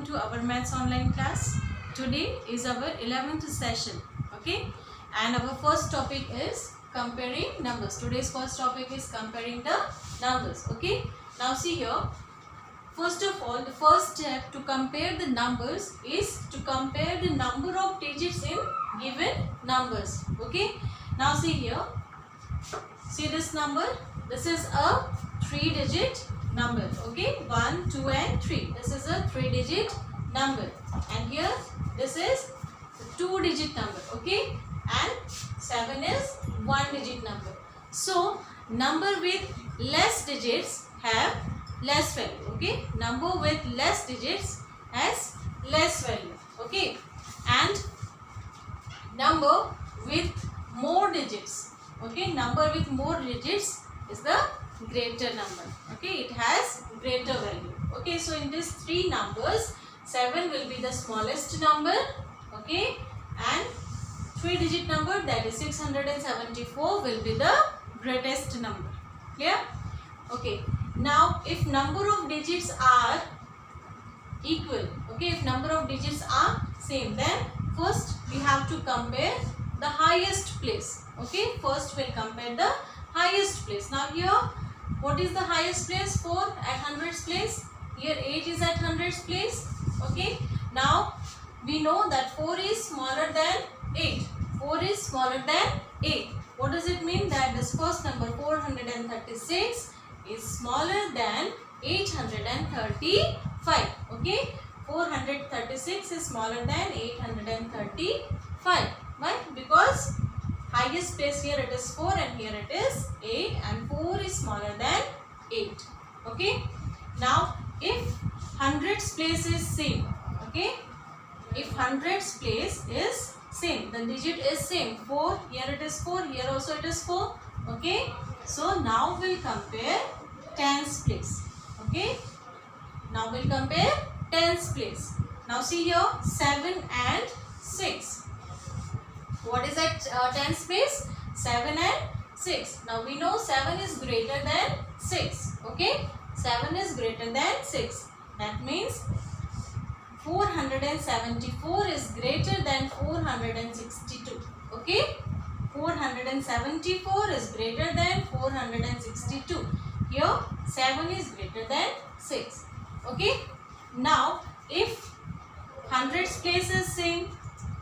to our maths online class. Today is our 11th session, okay, and our first topic is comparing numbers. Today's first topic is comparing the numbers, okay. Now see here, first of all, the first step to compare the numbers is to compare the number of digits in given numbers, okay. Now see here, see this number, this is a 3-digit number, okay, 1, 2 and 3. This is a 3-digit number, and here this is the 2-digit number, okay, and 7 is 1-digit number. So number with less digits have less value, okay, number with less digits has less value, okay, and number with more digits, okay, number with more digits is the greater number, okay, it has greater value, okay. So in these three numbers, 7 will be the smallest number, okay, and 3-digit number, that is 674, will be the greatest number. Clear? Okay. Now if number of digits are equal, okay, if number of digits are same, then first we have to compare the highest place, okay. First we'll compare the highest place. Now here, what is the highest place? 4 at hundreds place. Here 8 is at hundreds place, okay. Now we know that 4 is smaller than 8. 4 is smaller than 8. What does it mean? That this first number 436 is smaller than 835, okay. 436 is smaller than 835. Why? Because highest place here it is 4 and here it is 8, and 4 is smaller than 8, okay. Now if hundreds place is same, okay, if hundreds place is same, the digit is same, 4, here it is 4, here also it is 4, okay. So now we'll compare tens place, okay. Now we'll compare tens place. Now see here, 7 and 6. What is that tens place? 7 and 6. Now we know 7 is greater than 6, okay. 7 is greater than 6. That means 474 is greater than 462, okay. 474 is greater than 462. Here 7 is greater than 6, okay. Now if hundreds place is same,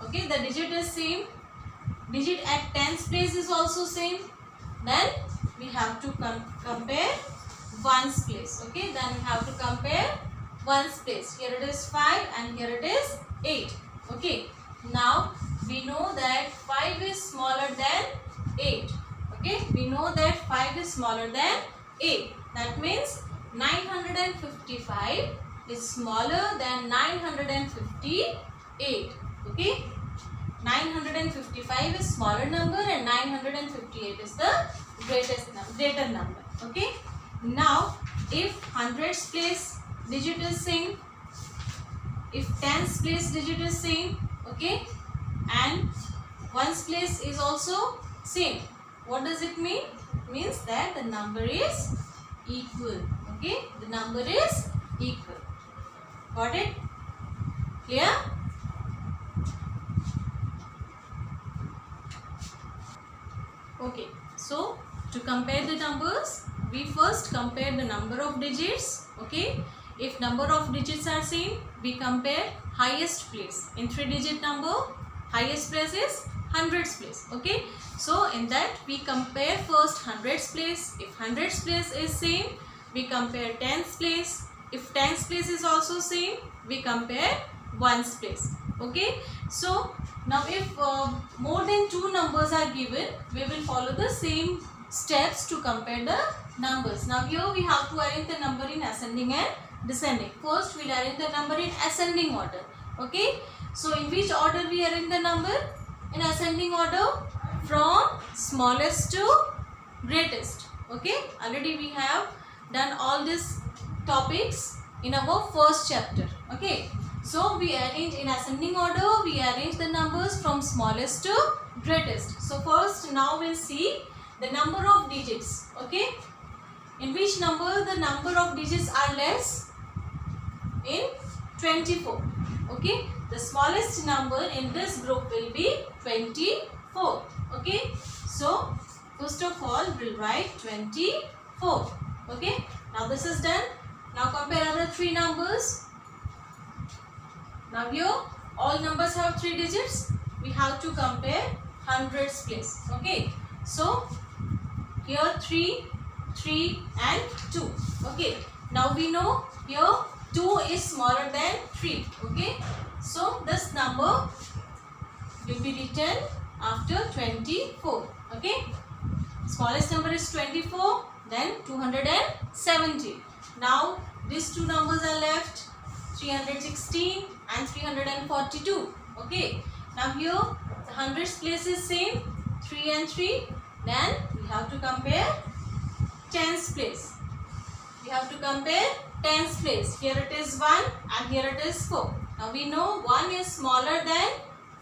okay, the digit is same, digit at tens place is also same, then we have to compare ones place, okay. Then we have to compare ones place. Here it is 5 and here it is 8, okay. Now we know that 5 is smaller than 8, okay. We know that 5 is smaller than 8. That means 955 is smaller than 958, okay. 955 is smaller number and 958 is the greater number, okay. Now if hundreds place digit is same, if tens place digit is same, okay, and ones place is also same, what does it mean? It means that the number is equal, okay, the number is equal. Got it? Clear? Okay, so to compare the numbers, we first compare the number of digits, okay. If number of digits are same, we compare highest place. In 3-digit number, highest place is hundreds place, okay. So in that we compare first hundreds place. If hundreds place is same, we compare tens place. If tens place is also same, we compare ones place, okay. So now if more than 2 numbers are given, we will follow the same steps to compare the numbers. Now here we have to arrange the number in ascending and descending. First we will arrange the number in ascending order, okay. So in which order we arrange the number? In ascending order, from smallest to greatest, okay. Already we have done all these topics in our first chapter, okay. So we arrange in ascending order, we arrange the numbers from smallest to greatest. So first now we'll see the number of digits, okay. In which number the number of digits are less? In 24. Okay, the smallest number in this group will be 24. Okay, so first of all we'll write 24. Okay, now this is done. Now compare other three numbers. Now here all numbers have 3 digits. We have to compare hundreds place. Okay, so here 3, 3 and 2. Okay, now we know here 2 is smaller than 3. Okay, so this number will be written after 24. Okay, smallest number is 24, then 270. Now these two numbers are left, 316 and 342. Okay, now here the hundreds place is same, 3 and 3. Then we have to compare tens place. We have to compare tens place. Here it is 1 and here it is 4. Now we know 1 is smaller than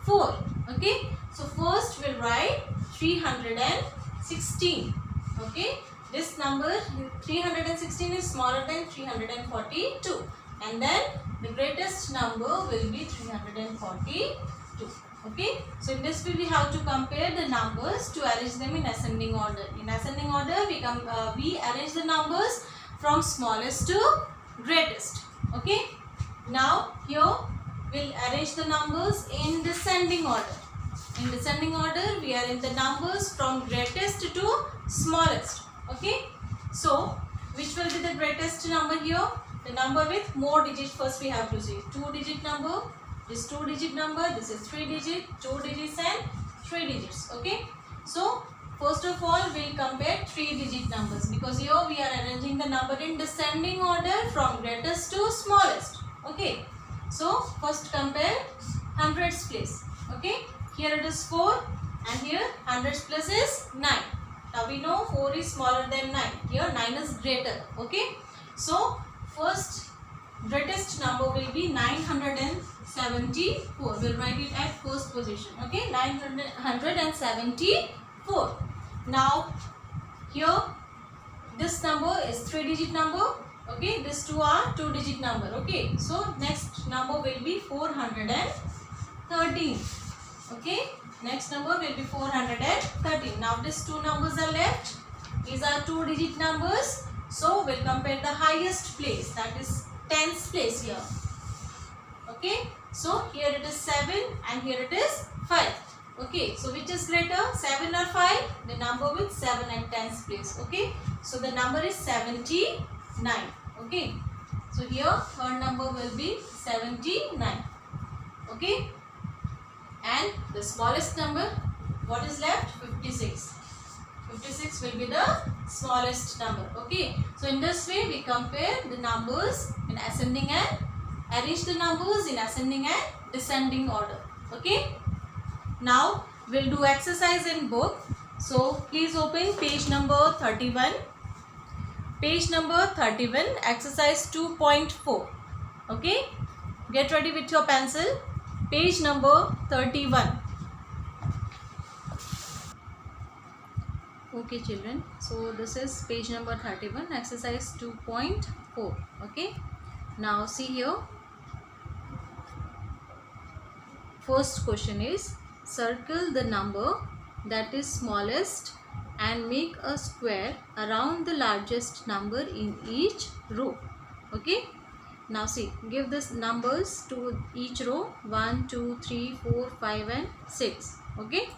4. Okay, so first we'll write 316. Okay, this number 316 is smaller than 342, and then the greatest number will be 342. Okay, so in this way we have to compare the numbers to arrange them in ascending order. In ascending order we arrange the numbers from smallest to greatest. Okay, now here we'll arrange the numbers in descending order. In descending order we arrange the numbers from greatest to smallest. Okay, so which will be the greatest number here? The number with more digits first we have to see. 2-digit number, this 2-digit number, this is 3-digit, 2 digits and 3 digits. Okay, so first of all we'll compare 3-digit numbers, because here we are arranging the number in descending order from greatest to smallest. Okay, so first compare hundreds place. Okay, here it is 4 and here hundreds place is 9. Now we know 4 is smaller than 9. Here 9 is greater. Okay, so first greatest number will be 974. We'll write it at first position. Okay, 974. Now here this number is 3-digit number. Okay, these two are 2-digit number. Okay, so next number will be 413. Okay, next number will be 413. Now these two numbers are left. These are 2-digit numbers. So we'll compare the highest place, that is tens place here. Okay, so here it is 7 and here it is 5. Okay, so which is greater, 7 or 5? The number with 7 and tens place. Okay, so the number is 79. Okay, so here third number will be 79. Okay, and the smallest number, what is left? 56. 56 will be the smallest number. Okay, so in this way we compare the numbers in ascending and arrange the numbers in ascending and descending order. Okay, now we'll do exercise in book. So please open page number 31. Page number 31, exercise 2.4. Okay, get ready with your pencil. Page number 31. Okay children, so this is page number 31, exercise 2.4. Okay, now see here. First question is, circle the number that is smallest and make a square around the largest number in each row. Okay, now see, give this numbers to each row, 1, 2, 3, 4, 5 and 6. Okay,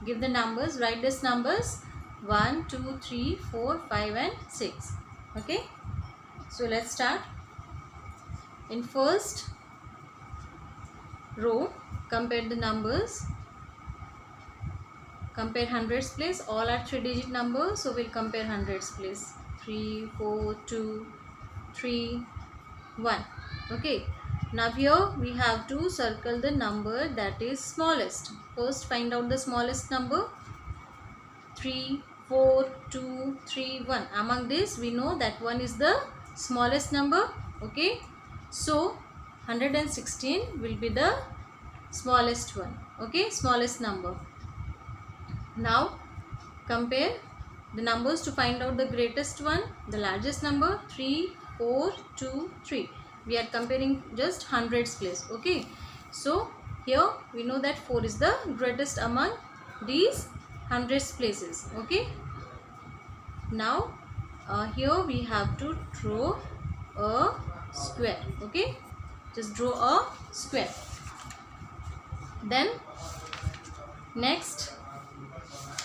give the numbers, write these numbers 1, 2, 3, 4, 5 and 6. Okay, so let's start. In first row, compare the numbers. Compare hundreds place. All are 3-digit numbers, so we'll compare hundreds place. 3, 4, 2, 3, 1. Okay, now here we have to circle the number that is smallest. First find out the smallest number. 3, 4, 2, 3, 1. Among this we know that 1 is the smallest number. Okay, so 116 will be the smallest one. Okay, smallest number. Now compare the numbers to find out the greatest one, the largest number. 3, 4, 2, 3. we are comparing just hundreds place. Okay, so here we know that 4 is the greatest among these hundreds places. Okay, now here we have to draw a square. Okay, just draw a square. Then next,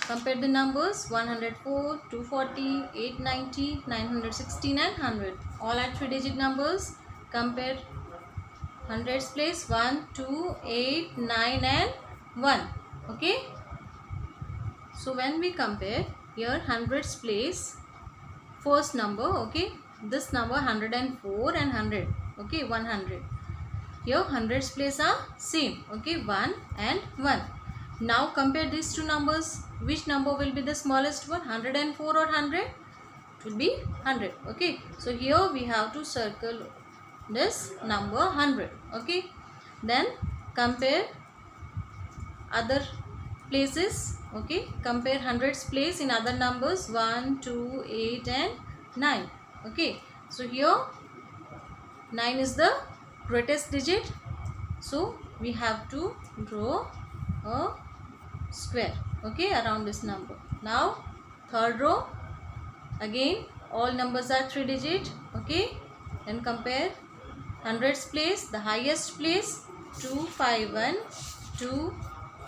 compare the numbers 104, 240, 890, 916 and 100. All are 3-digit numbers. Compare hundreds place 1, 2, 8, 9 and 1. Okay, so when we compare here hundreds place first number, okay, this number 104 and 100, okay, 100. Here hundreds place are same, okay, 1 and 1. Now compare these two numbers. Which number will be the smallest one, 104 or 100? It will be 100. Okay, so here we have to circle this number 100. Okay, then compare other places. Okay, compare hundreds place in other numbers 1, 2, 8 and 9. Okay, so here 9 is the greatest digit, so we have to draw a square, okay, around this number. Now third row, again all numbers are 3-digit. Okay, then compare hundreds place, the highest place 251, 2,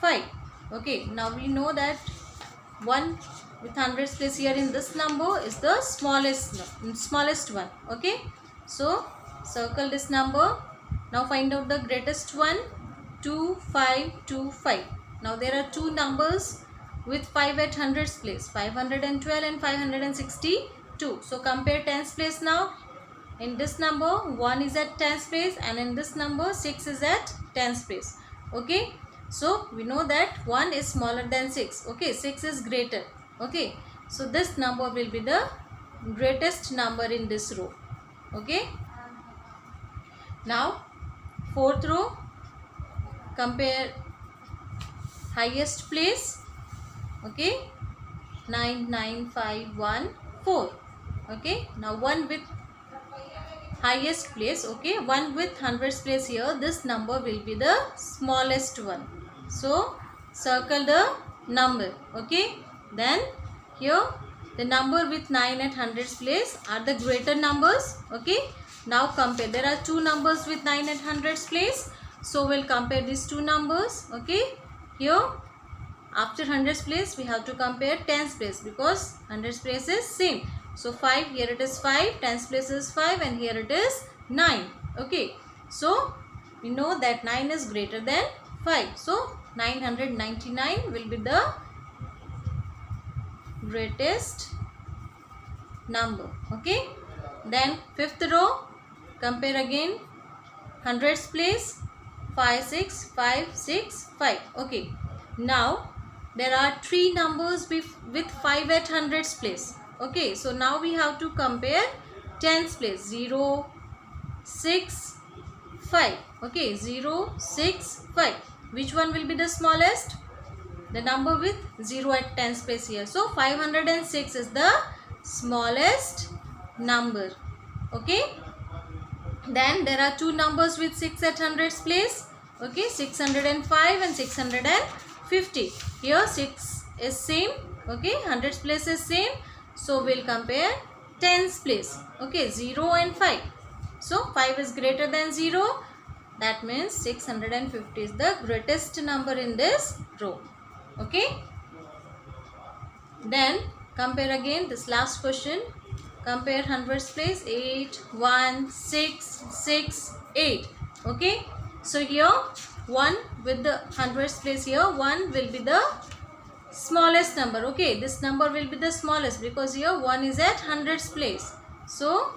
5. Okay, now we know that 1 with hundreds place here in this number is the smallest one. Okay, so circle this number. Now find out the greatest one, 2, 5, 2, 5. Now there are two numbers with 5 at hundreds place, 512 and 562. So compare tens place now. In this number 1 is at tens place and in this number 6 is at tens place. Okay, so we know that 1 is smaller than 6. Okay, 6 is greater. Okay, so this number will be the greatest number in this row. Okay, now fourth row, compare highest place. Okay, 9, 9, 5, 1, 4. Okay, now 1 with highest place. Okay, 1 with hundreds place here, this number will be the smallest one, so circle the number. Okay, then here the number with 9 at hundreds place are the greater numbers. Okay, now compare, there are two numbers with 9 at hundreds place, so we'll compare these two numbers. Okay, here after hundreds place we have to compare tens place because hundreds place is same. So 5, here it is 5, tens place is 5 and here it is 9. Okay, so we know that 9 is greater than 5, so 999 will be the greatest number. Okay, then fifth row, compare again hundreds place 5, 6, 5, 6, 5. Okay, now there are three numbers with 5 at hundreds place. Okay, so now we have to compare tens place, 0, 6, 5. Okay, 0, 6, 5. Which one will be the smallest? The number with 0 at tens place here. So 506 is the smallest number. Okay, then there are two numbers with 6 at hundreds place. Okay, 605 and 650. Here 6 is same. Okay, hundreds place is same, so we'll compare tens place. Okay, 0 and 5. So 5 is greater than 0. That means 650 is the greatest number in this row. Okay, then compare again this last question. Compare hundreds place 8, 1, 6, 6, 8. Okay, so here 1 with the hundreds place here, 1 will be the smallest number. Okay, this number will be the smallest because here 1 is at hundreds place. So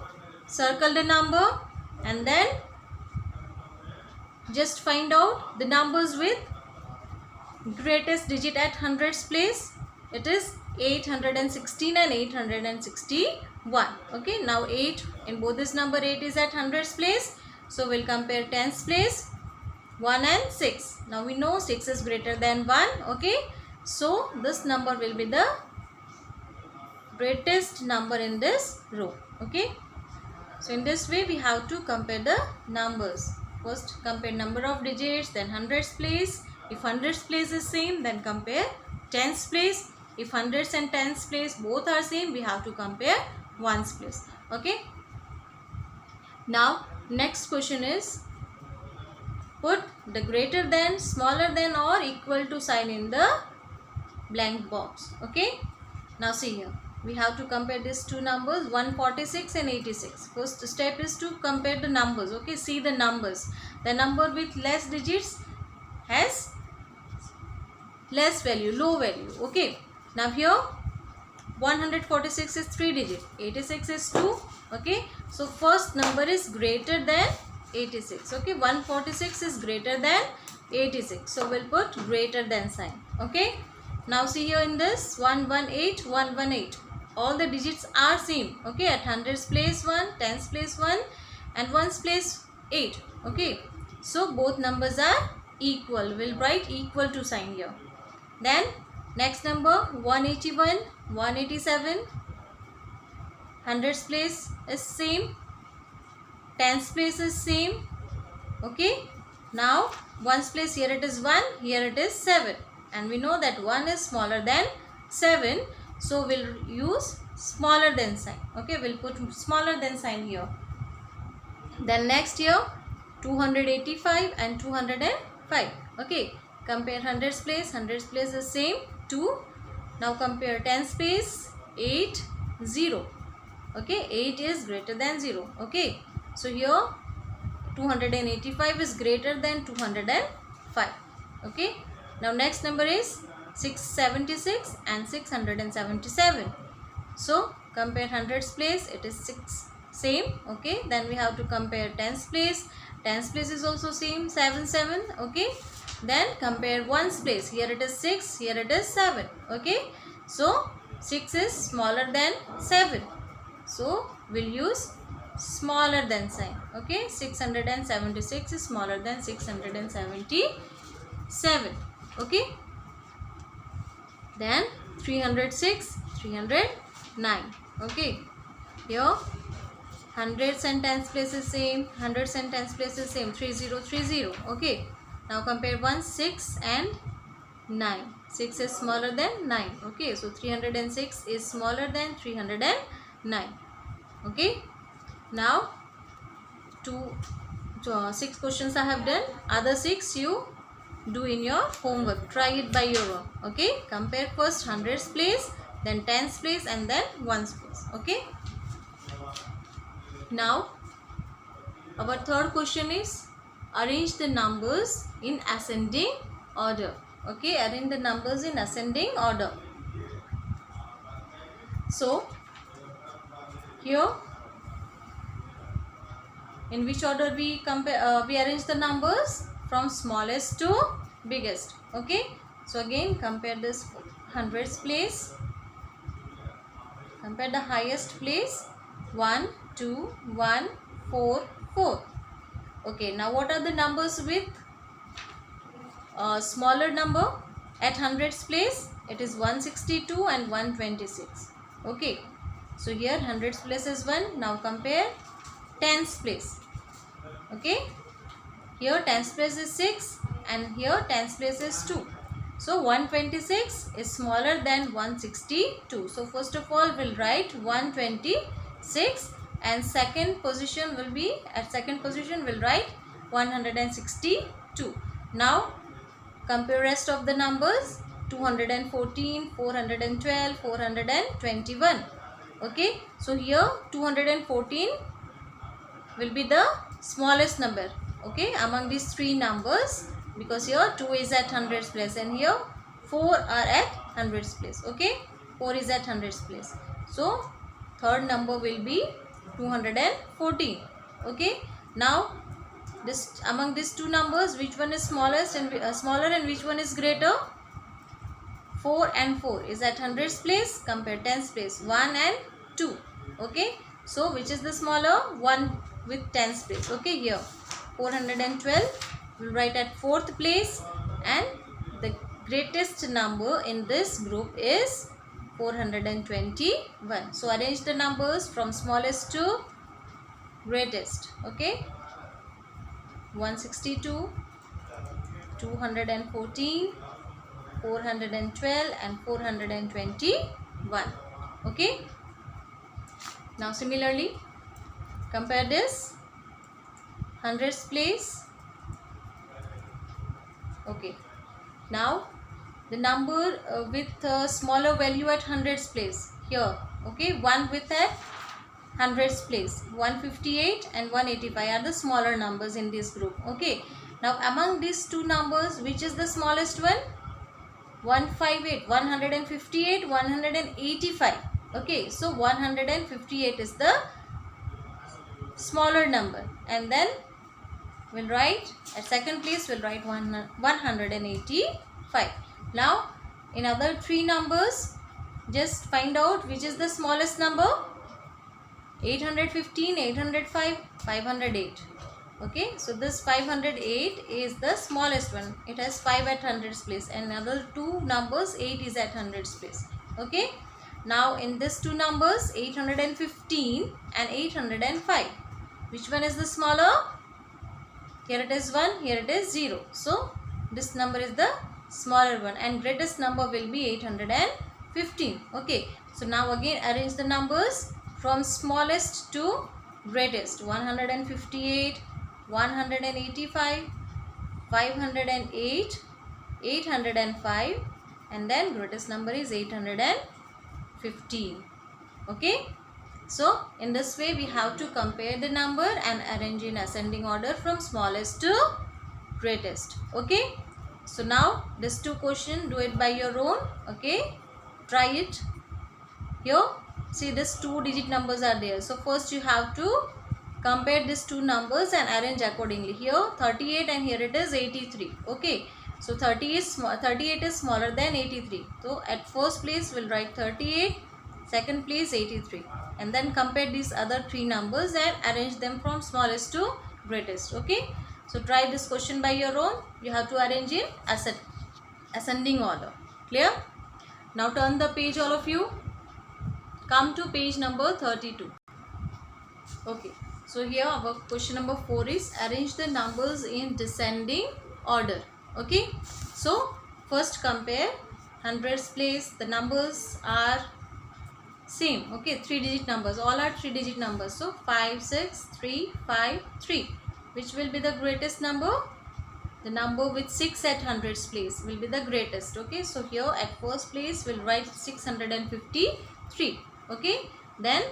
circle the number and then just find out the numbers with greatest digit at hundreds place. It is 816 and 861. Okay, now 8 in both this number, 8 is at hundreds place, so we'll compare tens place 1 and 6. Now we know 6 is greater than 1. Okay, so this number will be the greatest number in this row. Okay, So in this way we have to compare the numbers. First compare number of digits, then hundreds place. If hundreds place is same, then compare tens place. If hundreds and tens place both are same, we have to compare ones place. Okay. Now next question is, put the greater than, smaller than or equal to sign in the blank box. Okay. Now see here, we have to compare these two numbers 146 and 86. First step is to compare the numbers. Okay, see the numbers. The number with less digits has less value, low value. Okay, now here 146 is 3 digit, 86 is 2. Okay, so first number is greater than 86. Okay, 146 is greater than 86, so we'll put greater than sign. Okay, now see here in this 118, 118, all the digits are same. Okay, at hundreds place 1, tens place 1 and ones place 8. Okay, so both numbers are equal. We'll write equal to sign here. Then next number 181, 187, hundreds place is same, tens place is same. Okay, now ones place, here it is 1, here it is 7, and we know that 1 is smaller than 7, so we'll use smaller than sign. Okay, we'll put smaller than sign here. Then next here 285 and 205. Okay, compare hundreds place is same, 2. Now compare tens place, 8, 0. Okay, 8 is greater than 0. Okay, so here 285 is greater than 205. Okay, now next number is 676 and 677. So compare hundreds place, it is 6, same. Okay, then we have to compare tens place is also same, 7, 7. Okay, then compare ones place, here it is 6, here it is 7. Okay, so 6 is smaller than 7, so we'll use smaller than sign. Okay, 676 is smaller than 677. Okay, then 306, 309. Okay, here hundreds and tens place is same, hundreds and tens place is same, 3030. Okay, now compare 1, 6 and 9. 6 is smaller than 9. Okay, so 306 is smaller than 309. Okay, now 6 questions I have done. Other 6 you do in your homework. Try it by your own. Okay, compare first hundreds place, then tens place, and then ones place. Okay, now our third question is, arrange the numbers in ascending order. Okay, arrange the numbers in ascending order. So here, in which order we arrange the numbers? From smallest to biggest. Okay, so again compare this hundreds place, compare the highest place, 1, 2, 1, 4, 4. Okay, now what are the numbers with smaller number? At hundreds place it is 162 and 126. Okay, so here hundreds place is 1. Now compare tens place. Okay, here tens place is 6 and here tens place is 2. So 126 is smaller than 162. So first of all we'll write 126, and second position will be, at second position we'll write 162. Now compare rest of the numbers, 214, 412, 421. Okay, so here 214 will be the smallest number. Okay, among these three numbers, because here 2 is at hundreds place and here 4 are at hundreds place. Okay, 4 is at hundreds place. So third number will be 214. Okay, now this, among these two numbers, which one is smallest and smaller and which one is greater? 4 and 4 is at hundreds place. Compare tens place, 1 and 2. Okay, so which is the smaller? 1 with tens place. Okay, here 412 will write at fourth place, and the greatest number in this group is 421. So arrange the numbers from smallest to greatest. Okay, 162, 214, 412 and 421. Okay, now similarly compare this hundreds place. Okay, now the number with smaller value at hundreds place here. Okay, one with a hundreds place, 158 and 185 are the smaller numbers in this group. Okay, now among these two numbers, which is the smallest one? 158, 158, 185. Okay, so 158 is the smaller number, and then we'll write at second place, we'll write 185. Now in other three numbers, just find out which is the smallest number. 815, 805, 508. Okay, so this 508 is the smallest one. It has 5 at hundreds place, and other two numbers 8 is at hundreds place. Okay, now in this two numbers 815 and 805, which one is the smaller? Here it is 1, here it is 0. So this number is the smaller one, and greatest number will be 815. Okay, so now again arrange the numbers from smallest to greatest. 158, 185, 508, 805, and then greatest number is 815. Okay, so in this way we have to compare the number and arrange in ascending order from smallest to greatest. Okay, so now this two question, do it by your own. Okay, try it. Here see, this 2-digit numbers are there, so first you have to compare these two numbers and arrange accordingly. Here 38 and here it is 83. Okay, so 38 is smaller than 83, so at first place we'll write 38, second place 83, and then compare these other three numbers and arrange them from smallest to greatest. Okay, so try this question by your own. You have to arrange in ascending order. Clear? Now turn the page, all of you. Come to page number 32. Okay, so here our question number 4 is arrange the numbers in descending order. Okay, so first compare hundreds place. The numbers are same. Okay, 3-digit numbers, all are 3-digit numbers. So 5, 6, 3, 5, 3. Which will be the greatest number? The number with 6 at hundreds place will be the greatest. Okay, so here at first place we'll write 653. Okay, then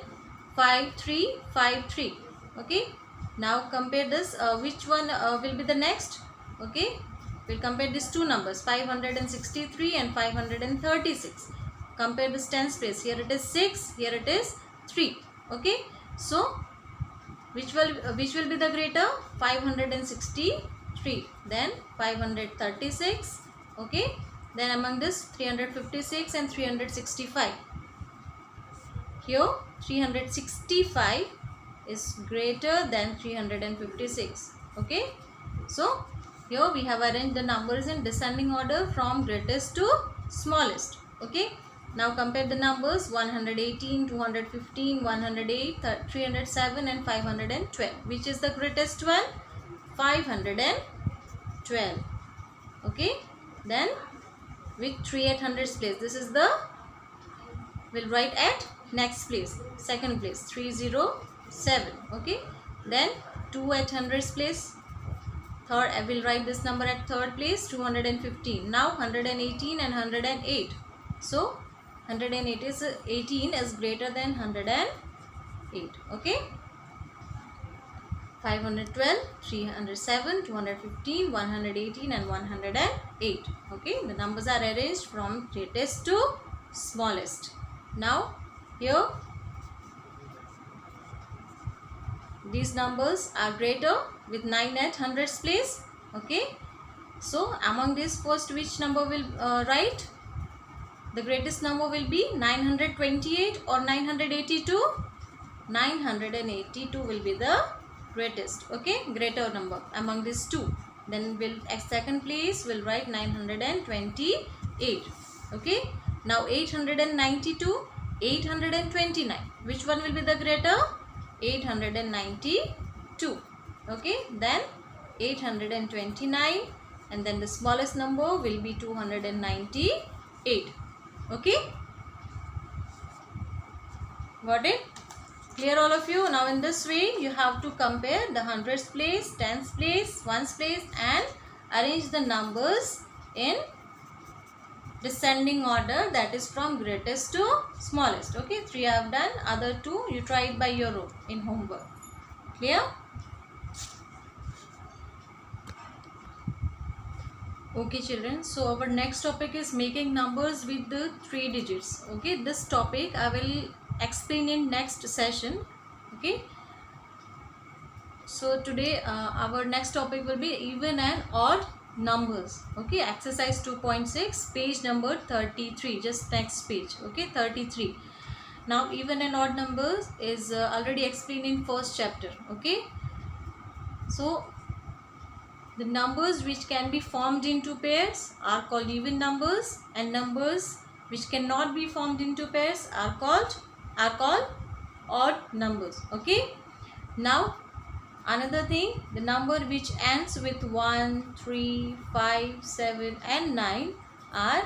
5353. Okay, now compare this. Which one will be the next? Okay, we'll compare these two numbers, 563 and 536. Compare this tens place. Here it is 6, here it is 3. Okay, so which will be the greater? 563, then 536. Okay, then among this 356 and 365. Here 365 is greater than 356. Okay, so here we have arranged the numbers in descending order from greatest to smallest. Okay, now compare the numbers 118, 215, 108, 307 and 512. Which is the greatest one? 512. Okay, then with 3 at hundreds place, this is the, we'll write at next place, second place, 307. Okay, then 2 at hundreds place, third, I will write this number at third place, 215. Now 118 and 108. So 118 is greater than 108. Okay, 512, 307, 215, 118 and 108. Okay, the numbers are arranged from greatest to smallest. Now here these numbers are greater with 9 at hundreds place. Okay, so among these first which number will write? The greatest number will be 928 or 982. 982 will be the greatest. Okay, greater number among these two. Then we'll at second place we'll write 928. Okay, now 892, 829. Which one will be the greater? 892. Okay, then 829, and then the smallest number will be 298. Okay, got it? Clear all of you? Now in this way you have to compare the hundreds place, tens place, ones place, and arrange the numbers in descending order, that is from greatest to smallest. Okay, 3 I have done, other 2 you try it by your own in homework. Clear? Okay children, so our next topic is making numbers with the 3 digits. Okay, this topic I will explain in next session. Okay, so today our next topic will be even and odd numbers. Okay, exercise 2.6, page number 33, just next page. Okay, 33. Now even and odd numbers is already explained in first chapter. Okay, so the numbers which can be formed into pairs are called even numbers, and numbers which cannot be formed into pairs are called odd numbers. Okay, now another thing, the number which ends with 1, 3, 5, 7 and 9 are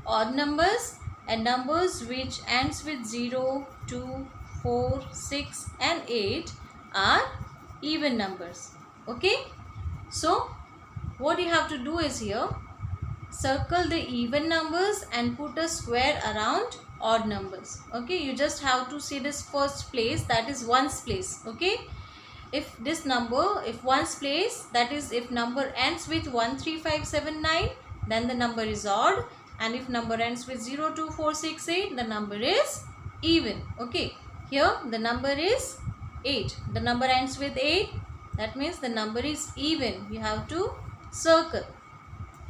odd numbers, and numbers which ends with 0, 2, 4, 6 and 8 are even numbers. Okay, so what you have to do is here, circle the even numbers and put a square around odd numbers. Okay, you just have to see this first place, that is ones place. Okay, if this number, if ones place, that is if number ends with 1, 3, 5, 7, 9, then the number is odd, and if number ends with 0, 2, 4, 6, 8, the number is even. Okay, here the number is 8, the number ends with 8, that means the number is even. You have to circle.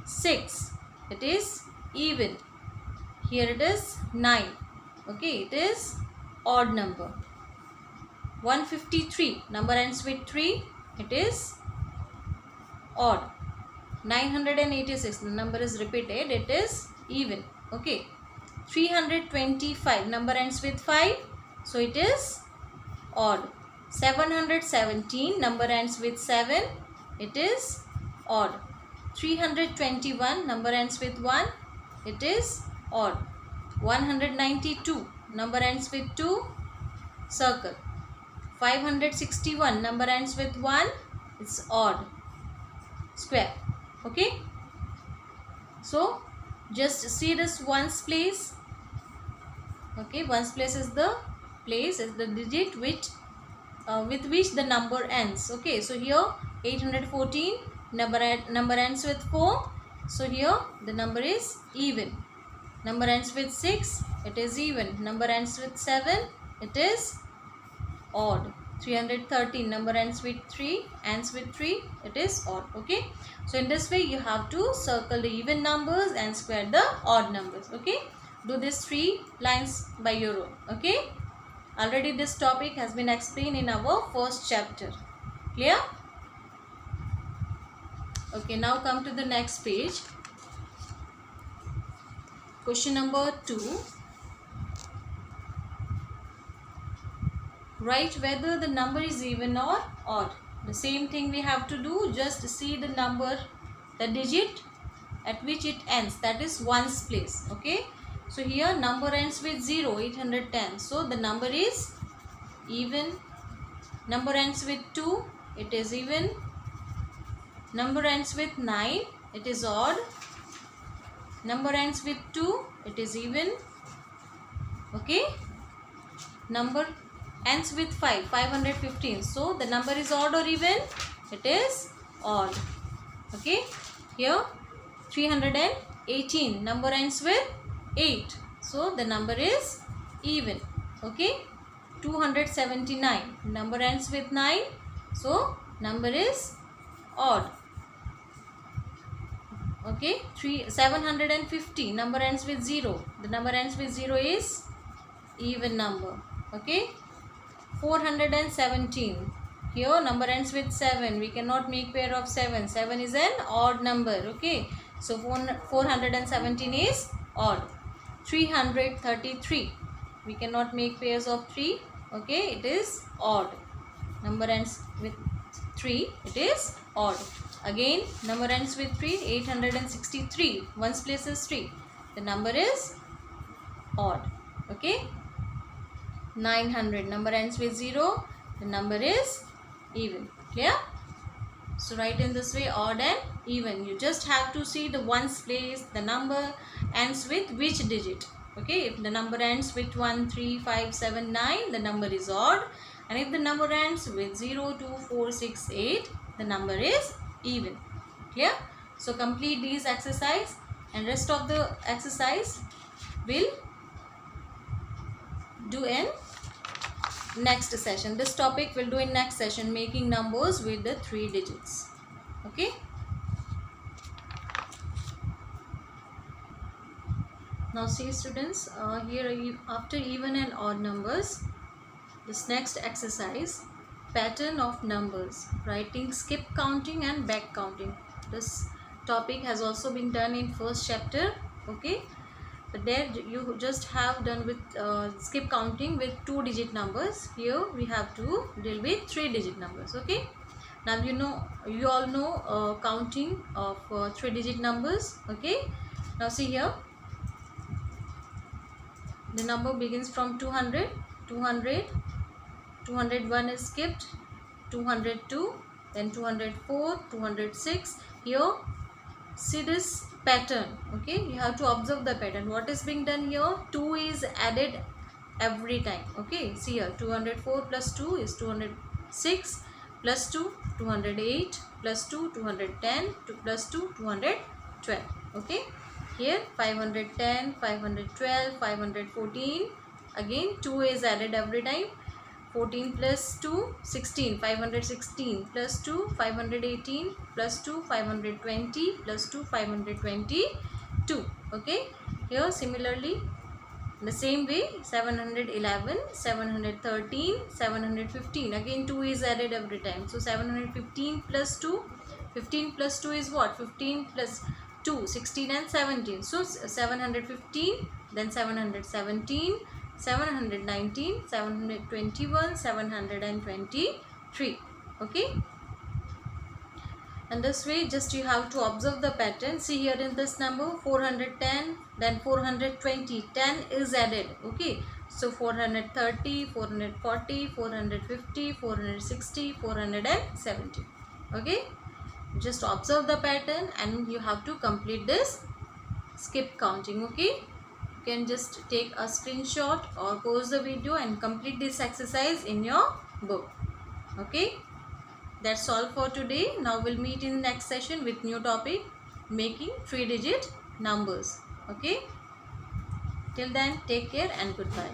6, it is even. Here it is 9. Okay, it is odd number. 153, number ends with 3, it is odd. 986, the number is repeated, it is even. Okay, 325, number ends with 5, so it is odd. 717, number ends with 7, it is odd. 321, number ends with 1, it is odd. 192, number ends with 2, circle. 561, number ends with 1, it's odd, square. Okay, so just see this ones place. Okay, ones place is the place, is the digit which with which the number ends. Okay, so here 814, number ends with 4, so here the number is even. Number ends with 6, it is even. Number ends with 7, it is odd. 313, number ends with 3, it is odd. Okay, so in this way you have to circle the even numbers and square the odd numbers. Okay, do these 3 lines by your own. Okay, already this topic has been explained in our first chapter. Clear? Okay, now come to the next page. Question number 2. Write whether the number is even or odd. The same thing we have to do, just see the number, the digit at which it ends, that is ones place. Okay, so here number ends with 0, 810, so the number is even. Number ends with 2, it is even. Number ends with 9, it is odd. Number ends with 2, it is even. Okay, number ends with 5, 515, so the number is odd or even? It is odd. Okay, here 318, number ends with 8, so the number is even. Okay, 279, number ends with 9, so number is odd. Okay, 750, number ends with 0, the number ends with 0 is even number. Okay, 417, here number ends with 7, we cannot make pair of 7, 7 is an odd number. Okay, so 417 is odd. 333, we cannot make pairs of 3, Okay, it is odd. Number ends with 3, it is odd. Again, number ends with 3, 863. Ones place is 3. The number is odd. Okay. 900. Number ends with 0. The number is even. Clear? So write in this way, odd and even. You just have to see the ones place, the number ends with which digit. Okay, if the number ends with 1, 3, 5, 7, 9, the number is odd. And if the number ends with 0, 2, 4, 6, 8, the number is even. Clear? So complete these exercise, and rest of the exercise will do in next session. This topic will do in next session, making numbers with the 3 digits. Okay. Now see students, here after even and odd numbers, this next exercise, pattern of numbers, writing skip counting and back counting. This topic has also been done in first chapter. Okay, but there you just have done with skip counting with 2-digit numbers. Here we have to deal with 3-digit numbers. Okay, now you all know counting of 3-digit numbers. Okay, now see here, the number begins from 200, 200, 201 is skipped, 202, then 204, 206. Here see this pattern. Okay, you have to observe the pattern. What is being done here? 2 is added every time. Okay, see here, 204 plus 2 is 206, plus 2 208, plus 2 210, plus 2 212. Okay, here 510, 512, 514. Again 2 is added every time. 14 plus 2, 16, 516, plus 2, 518, plus 2, 520, plus 2, 522. Okay, here similarly in the same way, 711, 713, 715. Again 2 is added every time. So 715 plus 2, 15 plus 2 is what? 15 plus 2, 16 and 17. So 715, then 717, 719, 721, 723. Okay, and this way just you have to observe the pattern. See here in this number 410, then 420, 10 is added. Okay, so 430, 440, 450, 460, 470. Okay, just observe the pattern and you have to complete this skip counting. Okay, you can just take a screenshot or pause the video and complete this exercise in your book. Okay, that's all for today. Now we'll meet in the next session with new topic, making 3-digit numbers. Okay, till then take care and goodbye.